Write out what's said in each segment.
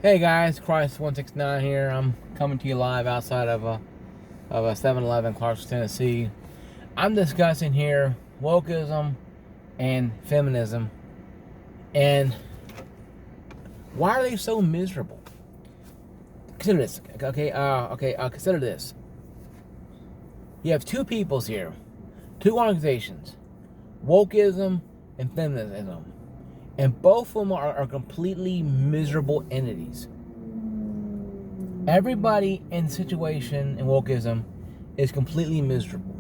Hey guys, Christ169 here. I'm coming to you live outside of a 7-Eleven, Clarksville, Tennessee. I'm discussing here wokeism and feminism, and why are they so miserable? Consider this, okay. Consider this. You have two peoples here, two organizations, wokeism and feminism, and both of them are completely miserable entities. Everybody in the situation in wokeism is completely miserable.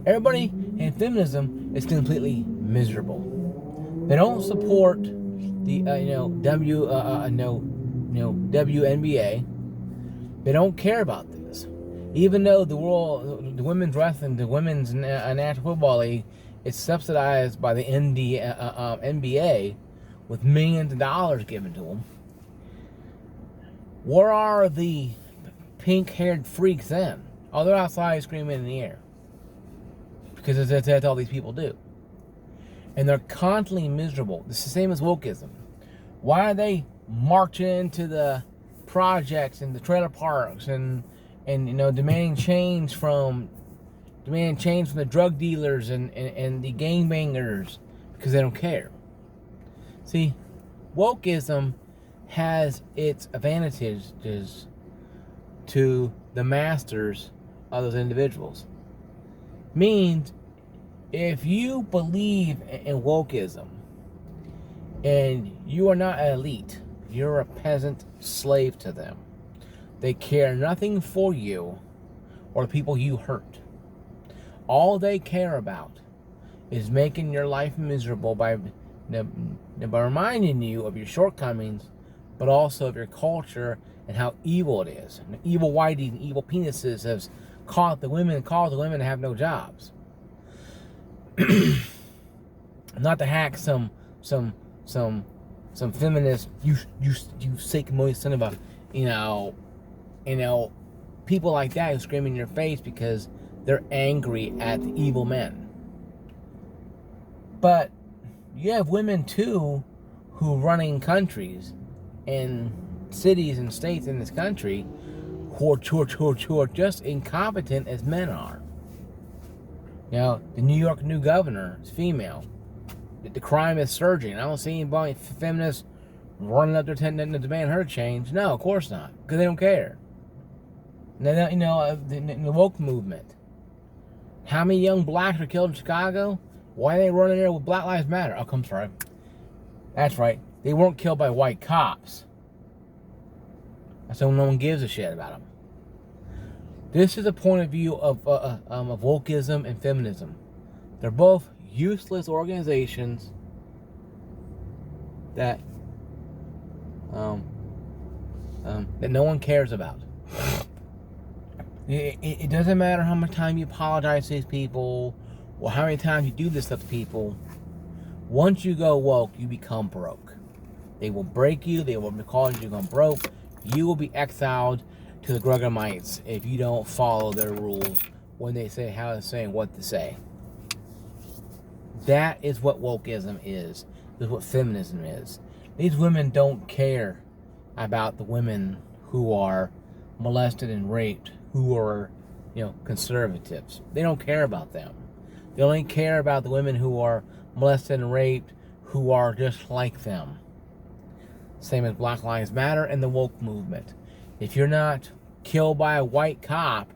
Everybody in feminism is completely miserable. They don't support the WNBA. They don't care about this, even though the women's wrestling, the women's National Football League, is subsidized by the NBA with millions of dollars given to them. Where are the pink-haired freaks then? Oh, they're outside screaming in the air. Because that's all these people do. And they're constantly miserable. It's the same as wokeism. Why are they marching into the projects and the trailer parks and demanding change from the drug dealers and the gangbangers? Because they don't care. See, wokeism has its advantages to the masters of those individuals. Means if you believe in wokeism and you are not an elite, you're a peasant slave to them. They care nothing for you or the people you hurt. All they care about is making your life miserable by reminding you of your shortcomings, but also of your culture and how evil it is. And evil whitey and evil penises have caused the women to have no jobs. Not to hack some feminist you sick moist son of a people like that who scream in your face because they're angry at the evil men. But you have women too who running countries and cities and states in this country who are just incompetent as men are. The New York new governor is female. The crime is surging. I don't see anybody feminists running up there to demand her change. No, of course not, because they don't care. The woke movement. How many young blacks were killed in Chicago? Why are they running there with Black Lives Matter? Oh, I'm sorry. That's right. They weren't killed by white cops. So no one gives a shit about them. This is a point of view of wokeism and feminism. They're both useless organizations that no one cares about. It doesn't matter how much time you apologize to these people or how many times you do this stuff to people. Once you go woke, you become broke. They will break you. They will cause you to become broke. You will be exiled to the Gregomites if you don't follow their rules when they say how to say and what to say. That is what wokeism is. This is what feminism is. These women don't care about the women who are molested and raped, who are, conservatives. They don't care about them. They only care about the women who are molested and raped, who are just like them. Same as Black Lives Matter and the woke movement. If you're not killed by a white cop,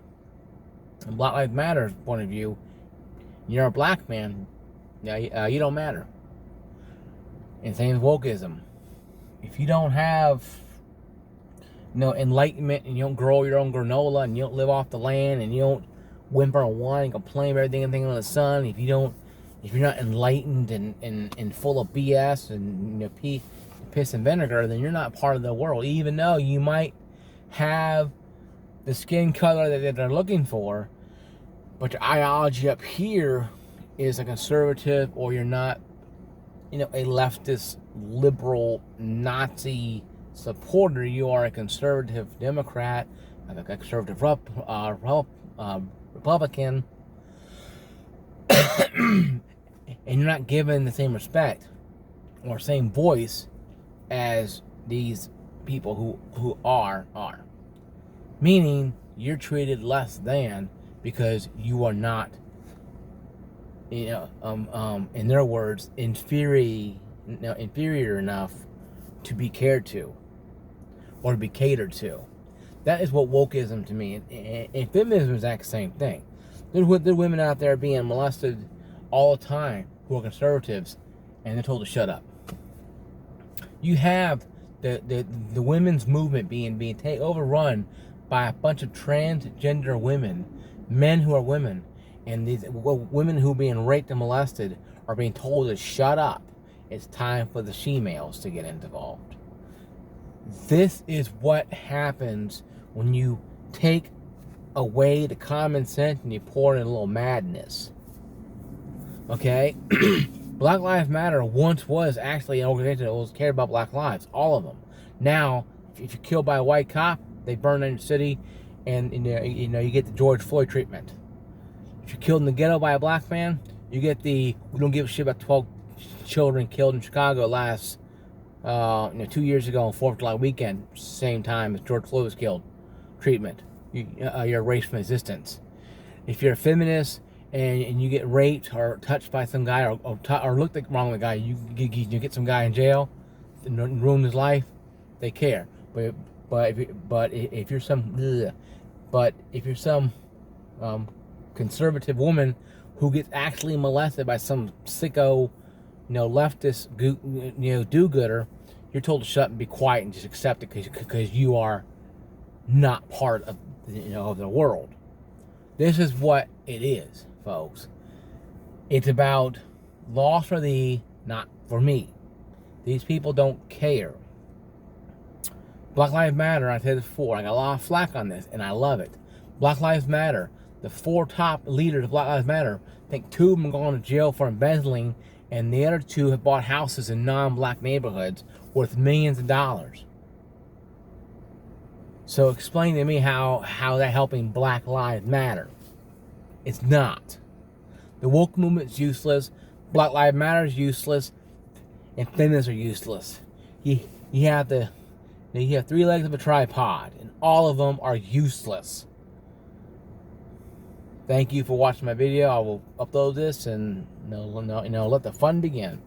from Black Lives Matter's point of view, you're a black man, you don't matter. And same as wokeism. If you don't have enlightenment and you don't grow your own granola and you don't live off the land and you don't whimper and whine and complain about everything under the sun, if you're not enlightened and full of BS and piss and vinegar, then you're not part of the world, even though you might have the skin color that they're looking for, but your ideology up here is a conservative, or you're not a leftist, liberal, Nazi supporter. You are a conservative Democrat, a conservative Republican, and you're not given the same respect or same voice as these people who are. Meaning you're treated less than because you are not, in their words, inferior enough to be cared to or to be catered to. That is what wokeism to me. And feminism is the exact same thing. There are women out there being molested all the time who are conservatives, and they're told to shut up. You have the women's movement being overrun by a bunch of transgender women, men who are women, and these women who are being raped and molested are being told to shut up. It's time for the she-males to get involved. This is what happens when you take away the common sense and you pour in a little madness. Okay? Black Lives Matter once was actually an organization that was cared about black lives, all of them. Now, if you're killed by a white cop, they burn in your city, and you get the George Floyd treatment. If you're killed in the ghetto by a black man, you get the we don't give a shit about 12 children killed in Chicago last 2 years ago on 4th of July weekend, same time as George Floyd was killed, treatment. You're erased from existence. If you're a feminist and you get raped or touched by some guy or looked like wrong with a guy, you get some guy in jail and ruin his life, they care. But if you're some conservative woman who gets actually molested by some sicko, leftist, do-gooder, you're told to shut up and be quiet and just accept it because you are not part of of the world. This is what it is, folks. It's about laws for thee, not for me. These people don't care. Black Lives Matter, I said this before, I got a lot of flack on this, and I love it. Black Lives Matter, the 4 top leaders of Black Lives Matter, I think 2 of them have gone to jail for embezzling, and the other 2 have bought houses in non-black neighborhoods worth millions of dollars. So explain to me how that helping Black Lives Matter. It's not. The woke movement's useless, Black Lives Matter is useless, and feminists are useless. You have 3 legs of a tripod, and all of them are useless. Thank you for watching my video. I will upload this and let the fun begin.